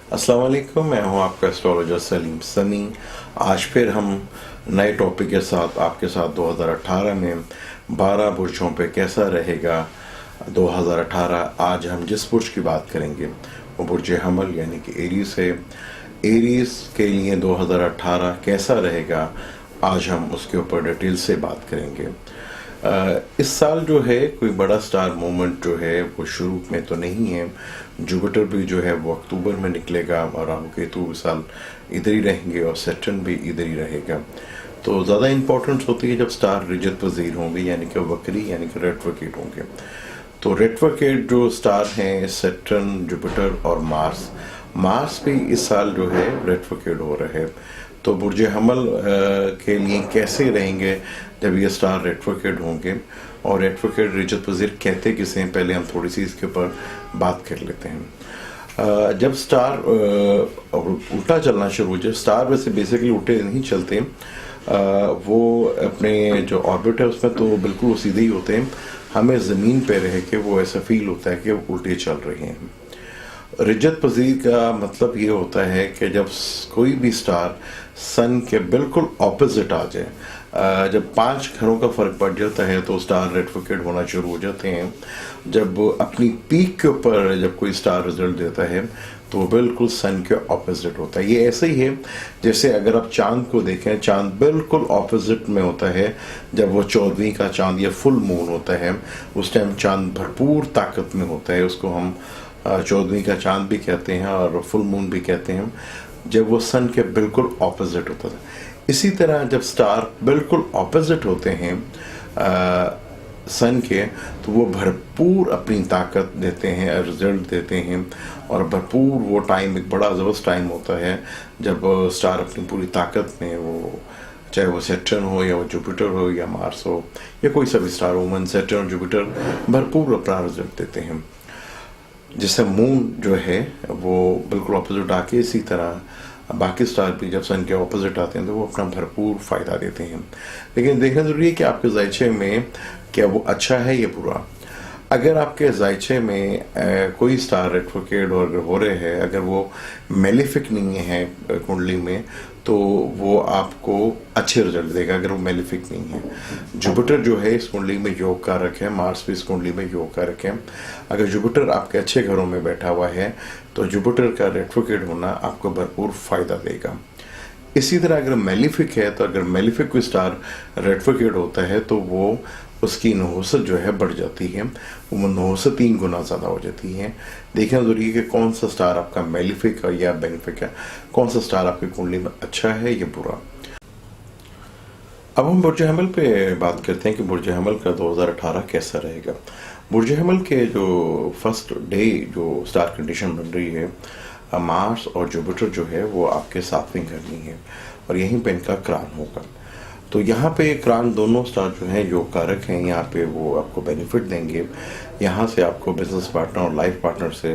अस्सलाम वालेकुम, मैं हूं आपका एस्ट्रोलॉजर सलीम सनी। आज फिर हम नए टॉपिक के साथ आपके साथ 2018 में 12 बुर्जों पे कैसा रहेगा 2018। आज हम जिस बुर्ज की बात करेंगे वो बुर्ज हमल यानी कि एरीज है। एरीज के लिए 2018 कैसा रहेगा, आज हम उसके ऊपर डिटेल से बात करेंगे। इस साल जो है कोई बड़ा स्टार मूवमेंट जो है वो शुरू में तो नहीं है। जुपिटर भी जो है वो अक्टूबर में निकलेगा और राहु केतु इस साल इधर ही रहेंगे और सैटर्न भी इधर ही रहेगा। तो ज़्यादा इंपॉर्टेंस होती है जब स्टार रिजत वजीर होंगे यानी कि वक्री यानी कि रेट्रोकेट होंगे। तो रेट्रोकेट जो स्टार हैं सैटर्न, जुपिटर और मार्स भी इस साल जो है रेट्रोकेट हो रहे हैं। तो बुर्ज हमल के लिए कैसे रहेंगे जब ये स्टार रेट्रोकेट होंगे और रेट्रोकेट रिजत वजीर कहते किसे हैं, पहले हम थोड़ी सी इसके ऊपर बात कर लेते हैं। जब स्टार उल्टा चलना शुरू हो जाए, स्टार वैसे बेसिकली उल्टे नहीं चलते, वो अपने जो ऑर्बिट है उसमें तो बिल्कुल सीधे ही होते हैं। हमें ज़मीन पे रह के वो ऐसा फील होता है कि वो उल्टे चल रहे हैं। रिजत पजीर का मतलब ये होता है कि जब कोई भी स्टार सन के बिल्कुल ऑपोजिट आ जाए, जब 5 घरों का फर्क पड़ जाता है तो स्टार रेट्रोकेट होना शुरू हो जाते हैं। जब अपनी पीक के ऊपर जब कोई स्टार रिजल्ट देता है तो बिल्कुल सन के ऑपोजिट होता है। ये ऐसे ही है जैसे अगर आप चांद को देखें, चांद बिल्कुल ऑपोजिट में होता है जब वो 14वीं का चांद या फुल मून होता है। उस टाइम चांद भरपूर ताकत में होता है, उसको हम 14वीं का चांद भी कहते हैं और फुल मून भी कहते हैं, जब वो सन के बिल्कुल ऑपोजिट होता था। इसी तरह जब स्टार बिल्कुल ऑपोजिट होते हैं सन के, तो वो भरपूर अपनी ताकत देते हैं, रिजल्ट देते हैं और भरपूर वो टाइम एक बड़ा ज़बरदस्त टाइम होता है जब स्टार अपनी पूरी ताकत में, वो चाहे वो सैटर्न हो या वो जुपिटर हो या मार्स हो या कोई सा भी स्टार हो, मन सैटर्न और जुपिटर भरपूर अपना रिजल्ट देते हैं। जैसे मून जो है वो बिल्कुल ऑपोजिट आके, इसी तरह बाकी स्टार भी जब सन के ऑपोजिट आते हैं तो वो अपना भरपूर फ़ायदा देते हैं। लेकिन देखना ज़रूरी है कि आपके जायचे में क्या वो अच्छा है या बुरा। अगर आपके जायचे में कोई स्टार रेट्रोकेट और हो रहे हैं, अगर वो मेलिफिक नहीं है कुंडली में, तो वो आपको अच्छे रिजल्ट देगा। अगर वो मेलिफिक नहीं है, जुपिटर जो है इस कुंडली में योग कारक है, मार्स भी इस कुंडली में योग कारक है। अगर जुपिटर आपके अच्छे घरों में बैठा हुआ है तो जुपिटर का रेट्रोकेट होना आपको भरपूर फायदा देगा। इसी तरह अगर मेलिफिक है, तो अगर मेलिफिक कोई स्टार रेट्रोकेट होता है तो वो उसकी नहुसत जो है बढ़ जाती है, वो नहुसत 3 गुना ज़्यादा हो जाती है। देखना जरूरी है कि कौन सा स्टार आपका मेलिफिक है या बेनिफिक है, कौन सा स्टार आपकी कुंडली में अच्छा है या बुरा। अब हम बुर्ज हमल पे बात करते हैं कि बुर्ज हमल का 2018 कैसा रहेगा। बुर्ज हमल के जो फर्स्ट डे जो स्टार कंडीशन बन रही है, मार्स और जुपिटर जो है वो आपके 7वें घर में है और यहीं पे इनका क्रान होगा। तो यहाँ पे क्रान दोनों स्टार जो हैं योग कारक हैं, यहाँ पे वो आपको बेनिफिट देंगे। यहाँ से आपको बिजनेस पार्टनर और लाइफ पार्टनर से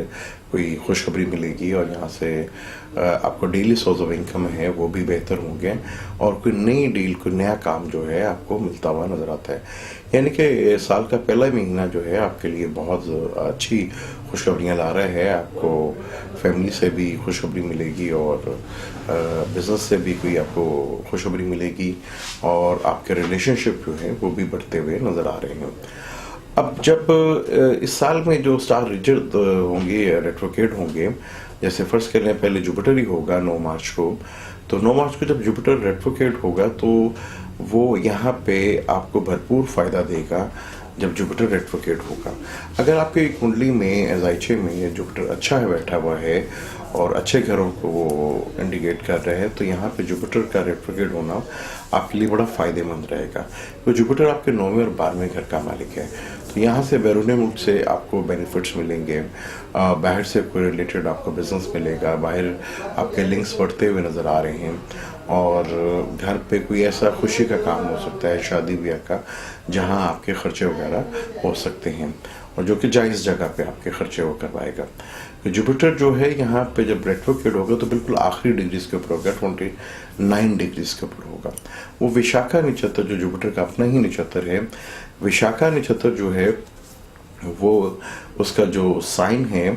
कोई खुशखबरी मिलेगी और यहाँ से आपको डेली सोर्स ऑफ इनकम है वो भी बेहतर होंगे और कोई नई डील, कोई नया काम जो है आपको मिलता हुआ नज़र आता है। यानी कि साल का पहला महीना जो है आपके लिए बहुत अच्छी खुशखबरियाँ ला रहा है। आपको फैमिली से भी खुशखबरी मिलेगी और बिज़नेस से भी कोई आपको खुशखबरी मिलेगी और आपके रिलेशनशिप जो है वो भी बढ़ते हुए नज़र आ रहे हैं। अब जब इस साल में जो स्टार रिजत होंगे, रेट्रोकेट होंगे, जैसे फर्स्ट कर लें पहले जुपिटर ही होगा 9 मार्च को। तो 9 मार्च को जब जुपिटर रेट्रोकेट होगा तो वो यहाँ पे आपको भरपूर फ़ायदा देगा जब जुपिटर रेट्रोकेट होगा। अगर आपके कुंडली में जायचे में जुपिटर अच्छा है, बैठा हुआ है और अच्छे घरों को वो इंडिकेट कर रहे हैं, तो यहाँ पे जुपिटर का रेट्रोकेट होना आपके लिए बड़ा फ़ायदेमंद रहेगा। तो जुपिटर आपके 9वें और 12वें घर का मालिक है, तो यहाँ से बैरूनी मुल्क से आपको बेनिफिट्स मिलेंगे, बाहर से कोई रिलेटेड आपको बिजनेस मिलेगा, बाहर आपके लिंक्स बढ़ते हुए नज़र आ रहे हैं और घर पे कोई ऐसा खुशी का काम हो सकता है, शादी ब्याह का, जहाँ आपके खर्चे वगैरह हो सकते हैं और जो कि जायज़ जगह पे आपके खर्चे वो करवाएगा। तो जुपिटर जो है यहाँ पे जब रेट्रोकेट होगा तो बिल्कुल आखिरी डिग्रीज के ऊपर होगा, 29 डिग्रीज के ऊपर होगा। वो विशाखा नक्षत्र जो जुपिटर का अपना ही नक्षत्र है, विशाखा नक्षत्र जो है वो उसका जो साइन है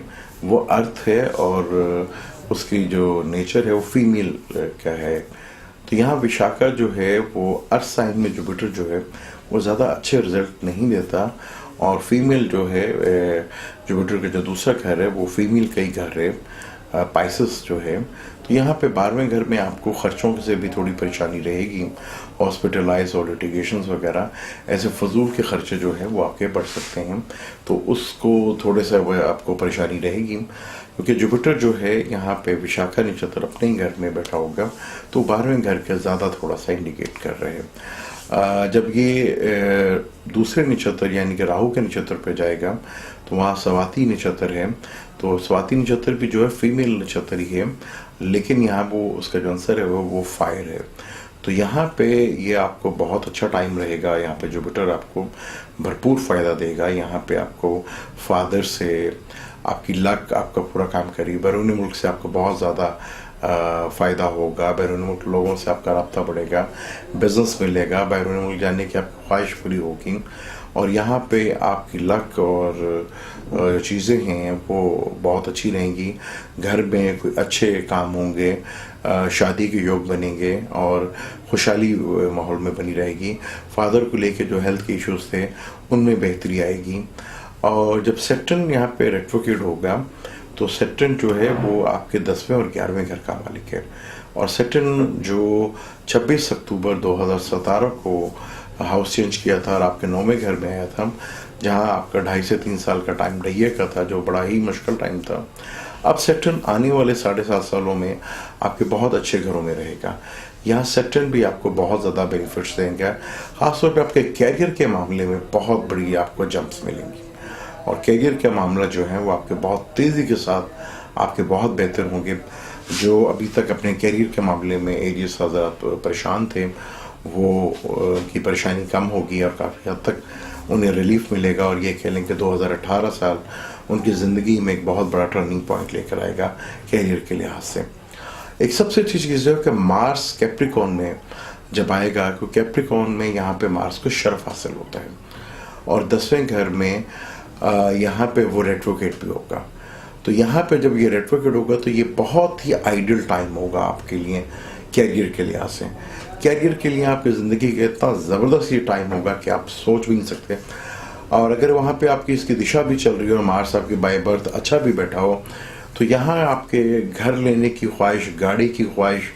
वो अर्थ है और उसकी जो नेचर है वो फीमेल का है। तो यहाँ विशाखा जो है वो अर्थ साइन में जुपिटर जो है वो ज़्यादा अच्छे रिजल्ट नहीं देता, और फीमेल जो है जुपिटर का जो दूसरा घर है वो फीमेल का ही घर है, पाइसेस जो है। तो यहाँ पे 12वें घर में आपको खर्चों से भी थोड़ी परेशानी रहेगी, हॉस्पिटलाइज और लिटिगेशन वगैरह ऐसे फजूल के खर्चे जो है वो आपके बढ़ सकते हैं, तो उसको थोड़े सा वो आपको परेशानी रहेगी, क्योंकि जुपिटर जो है यहाँ पे विशाखा नक्षत्र अपने ही घर में बैठा होगा, तो 12वें घर के ज़्यादा थोड़ा सा इंडिकेट कर रहे हैं। जब ये दूसरे नक्षत्र यानी कि राहु के नक्षत्र पे जाएगा तो वहाँ स्वाति नक्षत्र है, तो स्वाति नक्षत्र भी जो है फीमेल नक्षत्र ही है, लेकिन यहाँ वो उसका जो आंसर है वो फायर है। तो यहाँ पे ये आपको बहुत अच्छा टाइम रहेगा, यहाँ पे जुपिटर आपको भरपूर फ़ायदा देगा। यहाँ पे आपको फादर से आपकी लक आपका पूरा काम करेगी, बैरूनी मुल्क से आपको बहुत ज़्यादा फ़ायदा होगा, बैरून मुल्क लोगों से आपका रब्ता बढ़ेगा, बिज़नेस मिलेगा, बैरून मुल्क जाने की आपकी ख्वाहिश पूरी होगी, और यहाँ पे आपकी लक और जो चीज़ें हैं वो बहुत अच्छी रहेंगी। घर में कोई अच्छे काम होंगे, शादी के योग बनेंगे और खुशहाली माहौल में बनी रहेगी। फादर को लेके जो हेल्थ के इश्यूज थे उनमें बेहतरी आएगी। और जब सैटर्न यहाँ पे रेट्रोग्रेड होगा तो सैटर्न जो है वो आपके 10वें और 11वें घर का मालिक है, और सैटर्न जो 26 अक्टूबर 2017 को हाउस चेंज किया था और आपके 9वें घर में आया था, जहां आपका 2.5 से 3 साल का टाइम रहिए का था, जो बड़ा ही मुश्किल टाइम था। अब सैटर्न आने वाले 7.5 सालों में आपके बहुत अच्छे घरों में रहेगा। यहाँ सैटर्न भी आपको बहुत ज़्यादा बेनिफिट्स देंगे, खासतौर पर आपके कैरियर के मामले में बहुत बड़ी आपको जंप्स मिलेंगी, और कैरियर का मामला जो है वो आपके बहुत तेज़ी के साथ आपके बहुत बेहतर होंगे। जो अभी तक अपने कैरियर के मामले में एरियस हज़रात परेशान थे, वो की परेशानी कम होगी और काफ़ी हद तक उन्हें रिलीफ मिलेगा, और ये कह लें कि 2018 साल उनकी ज़िंदगी में एक बहुत बड़ा टर्निंग पॉइंट लेकर आएगा कैरियर के लिहाज से। एक सबसे अच्छी चीज़ है कि मार्स कैप्रिकॉन में जब आएगा, क्योंकि कैप्रिकॉन में यहाँ पे मार्स को शर्फ हासिल होता है, और 10वें घर में यहाँ पे वो रेट्रोग्रेड भी होगा। तो यहाँ पे जब ये रेट्रोग्रेड होगा तो ये बहुत ही आइडियल टाइम होगा आपके लिए कैरियर के लिहाज से। कैरियर के लिए आपकी ज़िंदगी का इतना ज़बरदस्त ये टाइम होगा कि आप सोच भी नहीं सकते। और अगर वहाँ पे आपकी इसकी दिशा भी चल रही हो और मार्स आपकी बाय बर्थ अच्छा भी बैठा हो, तो यहाँ आपके घर लेने की ख्वाहिश, गाड़ी की ख्वाहिश,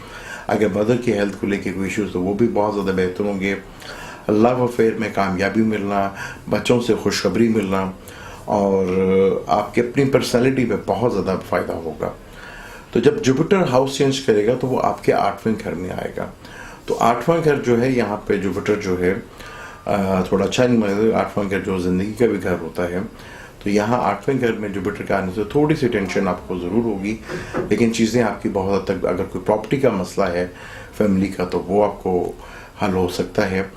अगर मदर की हेल्थ को लेके कोई इश्यूज़ तो वो भी बहुत ज़्यादा बेहतर होंगे। लव अफेयर में कामयाबी मिलना, बच्चों से खुशखबरी मिलना, और आपके अपनी पर्सनैलिटी में बहुत ज़्यादा फ़ायदा होगा। तो जब जुपिटर हाउस चेंज करेगा तो वो आपके 8वें घर में आएगा। तो 8वां घर जो है यहाँ पे जुपिटर जो है थोड़ा अच्छा नहीं मानेगा। 8वां घर जो ज़िंदगी का भी घर होता है, तो यहाँ 8वें घर में जुपिटर के आने से थोड़ी सी टेंशन आपको ज़रूर होगी, लेकिन चीज़ें आपकी बहुत हद तक, अगर कोई प्रॉपर्टी का मसला है फैमिली का, तो वो आपको हल हो सकता है।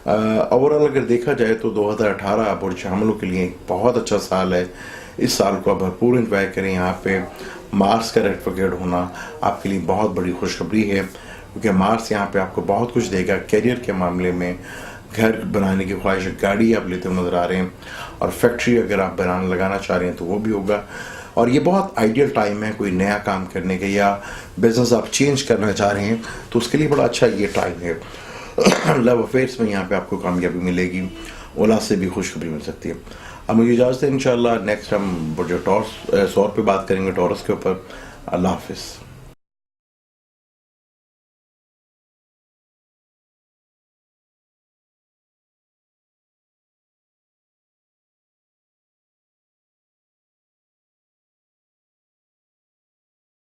ओवरऑल अगर देखा जाए तो 2018 बुर्ज हमलों के लिए एक बहुत अच्छा साल है। इस साल को आप भरपूर एंजॉय करें। यहाँ पे मार्स का रेट्रोग्रेड होना आपके लिए बहुत बड़ी खुशखबरी है, क्योंकि मार्स यहाँ पे आपको बहुत कुछ देगा कैरियर के मामले में। घर बनाने की ख्वाहिश, गाड़ी आप लेते हुए नज़र आ रहे हैं, और फैक्ट्री अगर आप लगाना चाह रहे हैं तो वो भी होगा। और ये बहुत आइडियल टाइम है कोई नया काम करने का, या बिजनेस आप चेंज करना चाह रहे हैं तो उसके लिए बड़ा अच्छा ये टाइम है। लव अफेयर्स में यहाँ पे आपको कामयाबी मिलेगी, औलाद से भी खुशखबरी मिल सकती है। अब मुझे इजाज़त है, इंशाल्लाह नेक्स्ट हम जो सौर पे बात करेंगे, टॉरस के ऊपर। अल्लाह हाफिज़।